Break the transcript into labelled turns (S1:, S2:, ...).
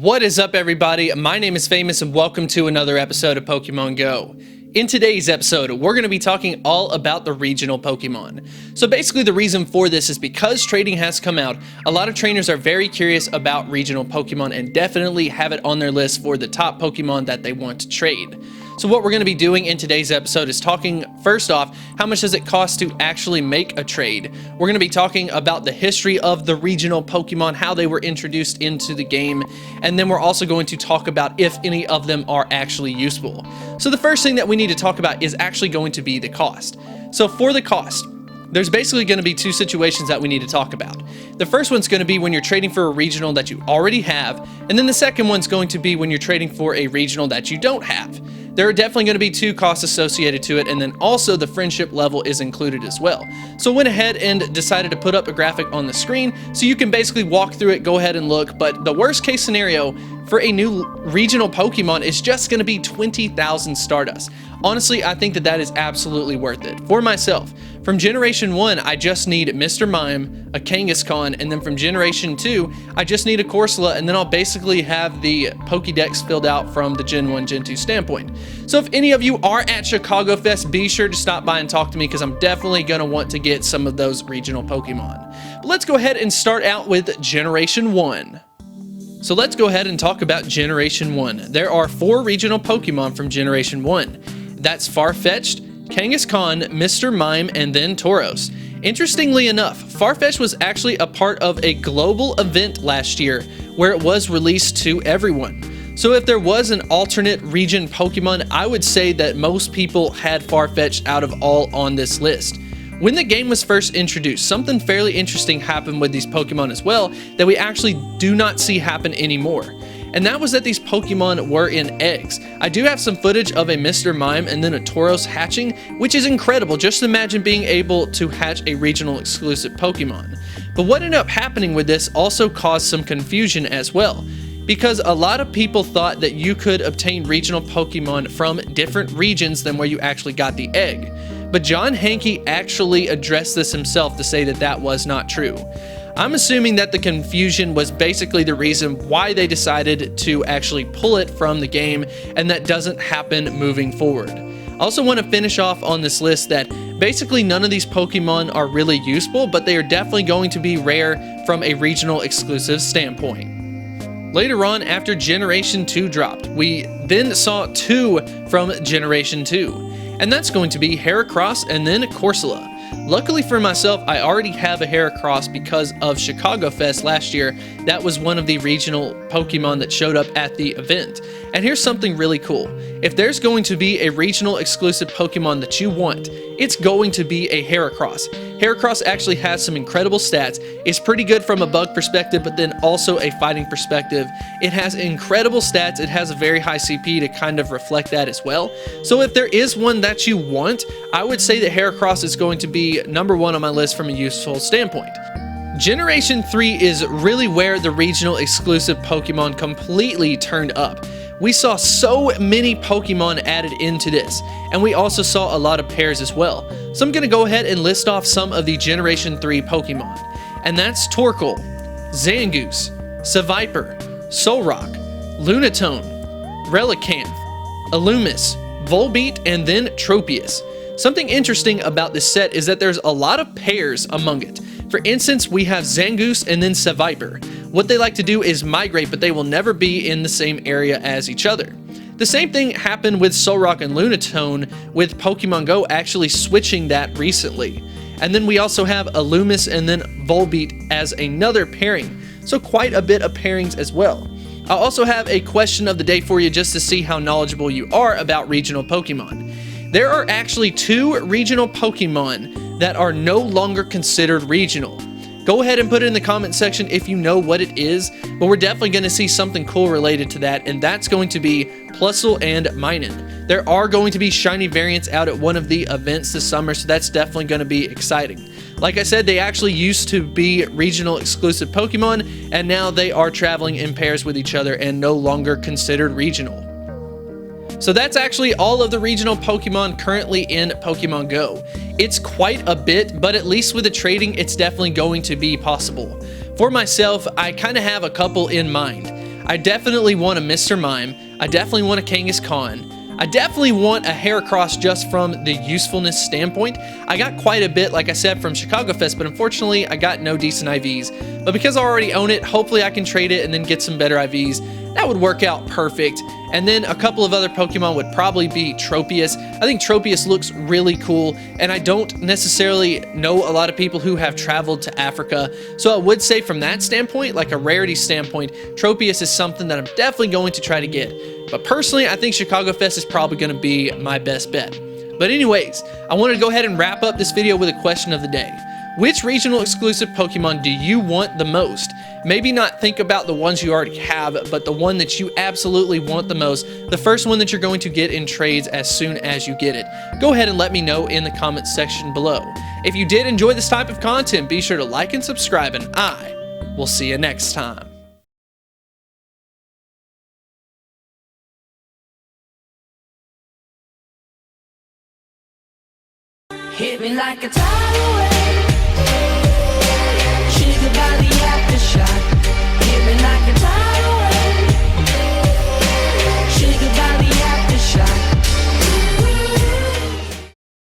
S1: What is up, everybody? My name is Famous and welcome to another episode of Pokemon Go. In today's episode, we're going to be talking all about the regional Pokemon. So basically the reason for this is because trading has come out, a lot of trainers are very curious about regional Pokemon and definitely have it on their list for the top Pokemon that they want to trade. So what we're going to be doing in today's episode is talking, first off, how much does it cost to actually make a trade? We're going to be talking about the history of the regional Pokemon, how they were introduced into the game, and then we're also going to talk about if any of them are actually useful. So the first thing that we need to talk about is actually going to be the cost. So for the cost, there's basically going to be two situations that we need to talk about. The first one's going to be when you're trading for a regional that you already have, and then the second one's going to be when you're trading for a regional that you don't have. There are definitely going to be two costs associated to it, and then also the friendship level is included as well. So I went ahead and decided to put up a graphic on the screen so you can basically walk through it, go ahead and look, but the worst case scenario for a new regional Pokemon is just going to be 20,000 Stardust. Honestly, I think that is absolutely worth it. For myself, from Generation 1, I just need Mr. Mime, a Kangaskhan, and then from Generation 2, I just need a Corsola, and then I'll basically have the Pokédex filled out from the Gen 1, Gen 2 standpoint. So if any of you are at Chicago Fest, be sure to stop by and talk to me because I'm definitely going to want to get some of those regional Pokemon. But let's go ahead and start out with Generation 1. So let's go ahead and talk about Generation 1. There are 4 regional Pokemon from Generation 1. That's Farfetch'd, Kangaskhan, Mr. Mime, and then Tauros. Interestingly enough, Farfetch'd was actually a part of a global event last year where it was released to everyone. So if there was an alternate region Pokemon, I would say that most people had Farfetch'd out of all on this list. When the game was first introduced, something fairly interesting happened with these Pokemon as well that we actually do not see happen anymore. And that was that these Pokemon were in eggs. I do have some footage of a Mr. Mime and then a Tauros hatching, which is incredible. Just imagine being able to hatch a regional exclusive Pokemon. But what ended up happening with this also caused some confusion as well, because a lot of people thought that you could obtain regional Pokemon from different regions than where you actually got the egg. But John Hanke actually addressed this himself to say that that was not true. I'm assuming that the confusion was basically the reason why they decided to actually pull it from the game, and that doesn't happen moving forward. I also want to finish off on this list that basically none of these Pokemon are really useful, but they are definitely going to be rare from a regional exclusive standpoint. Later on, after Generation 2 dropped, we then saw 2 from Generation 2, and that's going to be Heracross and then Corsola. Luckily for myself, I already have a Heracross because of Chicago Fest last year. That was one of the regional Pokemon that showed up at the event. And here's something really cool. If there's going to be a regional exclusive Pokemon that you want, it's going to be a Heracross. Heracross actually has some incredible stats. It's pretty good from a bug perspective, but then also a fighting perspective. It has incredible stats. It has a very high CP to kind of reflect that as well. So if there is one that you want, I would say that Heracross is going to be number 1 on my list from a useful standpoint. Generation 3 is really where the regional exclusive Pokemon completely turned up. We saw so many Pokemon added into this, and we also saw a lot of pairs as well. So I'm going to go ahead and list off some of the Generation 3 Pokemon, and that's Torkoal, Zangoose, Seviper, Solrock, Lunatone, Relicanth, Illumise, Volbeat, and then Tropius. Something interesting about this set is that there's a lot of pairs among it. For instance, we have Zangoose and then Seviper. What they like to do is migrate, but they will never be in the same area as each other. The same thing happened with Solrock and Lunatone, with Pokemon Go actually switching that recently. And then we also have Illumise and then Volbeat as another pairing. So quite a bit of pairings as well. I'll also have a question of the day for you just to see how knowledgeable you are about regional Pokemon. There are actually 2 regional Pokemon that are no longer considered regional. Go ahead and put it in the comment section if you know what it is, but we're definitely going to see something cool related to that, and that's going to be Plusle and Minun. There are going to be shiny variants out at one of the events this summer, so that's definitely going to be exciting. Like I said, they actually used to be regional exclusive Pokemon, and now they are traveling in pairs with each other and no longer considered regional. So that's actually all of the regional Pokemon currently in Pokemon Go. It's quite a bit, but at least with the trading, it's definitely going to be possible. For myself, I kind of have a couple in mind. I definitely want a Mr. Mime. I definitely want a Kangaskhan. I definitely want a Heracross just from the usefulness standpoint. I got quite a bit, like I said, from Chicago Fest, but unfortunately I got no decent IVs. But because I already own it, hopefully I can trade it and then get some better IVs. That would work out perfect. And then a couple of other Pokemon would probably be Tropius. I think Tropius looks really cool, and I don't necessarily know a lot of people who have traveled to Africa. So I would say from that standpoint, like a rarity standpoint, Tropius is something that I'm definitely going to try to get. But personally, I think Chicago Fest is probably going to be my best bet. But anyways, I wanted to go ahead and wrap up this video with a question of the day. Which regional exclusive Pokemon do you want the most? Maybe not think about the ones you already have, but the one that you absolutely want the most, the first one that you're going to get in trades as soon as you get it. Go ahead and let me know in the comments section below. If you did enjoy this type of content, be sure to like and subscribe, and I will see you next time.
S2: Hit me like a tidal wave, triggered by the aftershock.